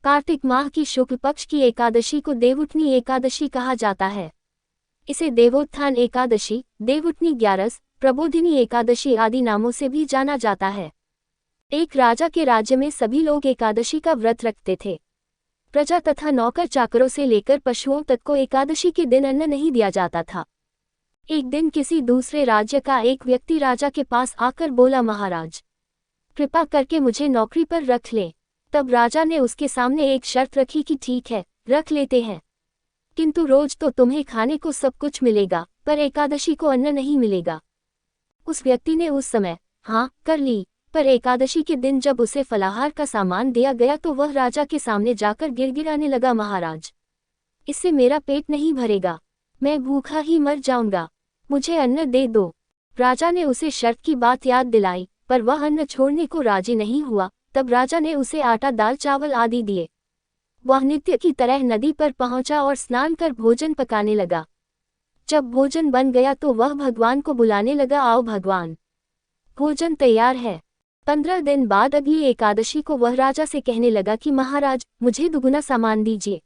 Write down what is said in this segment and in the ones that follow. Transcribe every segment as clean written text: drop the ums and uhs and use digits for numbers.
कार्तिक माह की शुक्ल पक्ष की एकादशी को देवउठनी एकादशी कहा जाता है। इसे देवोत्थान एकादशी, देवउठनी ग्यारस, प्रबोधिनी एकादशी आदि नामों से भी जाना जाता है। एक राजा के राज्य में सभी लोग एकादशी का व्रत रखते थे। प्रजा तथा नौकर चाकरों से लेकर पशुओं तक को एकादशी के दिन अन्न नहीं दिया जाता था। एक दिन किसी दूसरे राज्य का एक व्यक्ति राजा के पास आकर बोला, महाराज, कृपा करके मुझे नौकरी पर रख ले। तब राजा ने उसके सामने एक शर्त रखी कि ठीक है, रख लेते हैं, किंतु रोज तो तुम्हें खाने को सब कुछ मिलेगा, पर एकादशी को अन्न नहीं मिलेगा। उस व्यक्ति ने उस समय हाँ कर ली, पर एकादशी के दिन जब उसे फलाहार का सामान दिया गया तो वह राजा के सामने जाकर गिड़गिड़ाने लगा, महाराज, इससे मेरा पेट नहीं भरेगा, मैं भूखा ही मर जाऊंगा, मुझे अन्न दे दो। राजा ने उसे शर्त की बात याद दिलाई, पर वह अन्न छोड़ने को राजी नहीं हुआ। तब राजा ने उसे आटा, दाल, चावल आदि दिए। वह नित्य की तरह नदी पर पहुंचा और स्नान कर भोजन पकाने लगा। जब भोजन बन गया तो वह भगवान को बुलाने लगा, आओ भगवान, भोजन तैयार है। 15 दिन बाद अगली एकादशी को वह राजा से कहने लगा कि महाराज, मुझे दुगुना सामान दीजिए।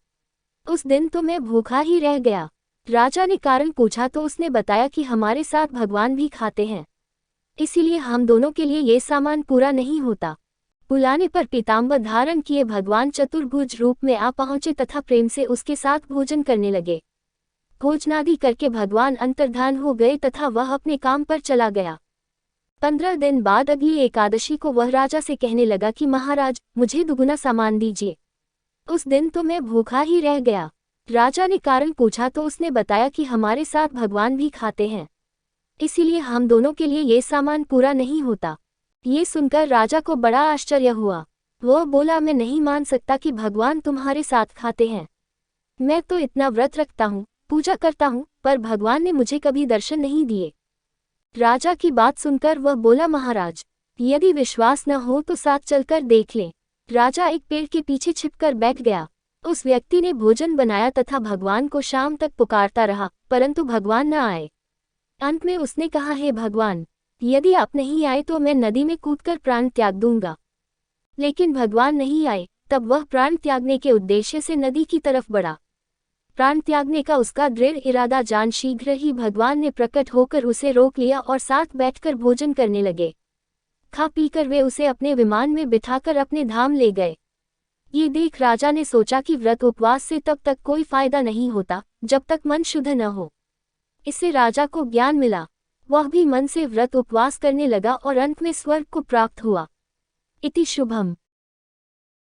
उस दिन तो मैं भूखा ही रह गया। राजा ने कारण पूछा तो उसने बताया कि हमारे साथ भगवान भी खाते हैं, इसीलिए हम दोनों के लिए ये सामान पूरा नहीं होता। बुलाने पर पीताम्बर धारण किए भगवान चतुर्भुज रूप में आ पहुंचे तथा प्रेम से उसके साथ भोजन करने लगे। भोजनादि करके भगवान अंतर्धान हो गए तथा वह अपने काम पर चला गया। 15 दिन बाद अगली एकादशी को वह राजा से कहने लगा कि महाराज, मुझे दुगुना सामान दीजिए। उस दिन तो मैं भूखा ही रह गया। राजा ने कारण पूछा तो उसने बताया कि हमारे साथ भगवान भी खाते हैं, इसीलिए हम दोनों के लिए ये सामान पूरा नहीं होता। ये सुनकर राजा को बड़ा आश्चर्य हुआ। वह बोला, मैं नहीं मान सकता कि भगवान तुम्हारे साथ खाते हैं। मैं तो इतना व्रत रखता हूँ, पूजा करता हूँ, पर भगवान ने मुझे कभी दर्शन नहीं दिए। राजा की बात सुनकर वह बोला, महाराज, यदि विश्वास न हो तो साथ चलकर देख लें। राजा एक पेड़ के पीछे छिपकर बैठ गया। उस व्यक्ति ने भोजन बनाया तथा भगवान को शाम तक पुकारता रहा, परंतु भगवान न आए। अंत में उसने कहा, हे भगवान, यदि आप नहीं आए तो मैं नदी में कूदकर प्राण त्याग दूंगा। लेकिन भगवान नहीं आए। तब वह प्राण त्यागने के उद्देश्य से नदी की तरफ बढ़ा। प्राण त्यागने का उसका दृढ़ इरादा जान शीघ्र ही भगवान ने प्रकट होकर उसे रोक लिया और साथ बैठकर भोजन करने लगे। खा पीकर वे उसे अपने विमान में बिठाकर अपने धाम ले गए। ये देख राजा ने सोचा कि व्रत उपवास से तब तक कोई फायदा नहीं होता जब तक मन शुद्ध न हो। इससे राजा को ज्ञान मिला। वह भी मन से व्रत उपवास करने लगा और अंत में स्वर्ग को प्राप्त हुआ। इति शुभम।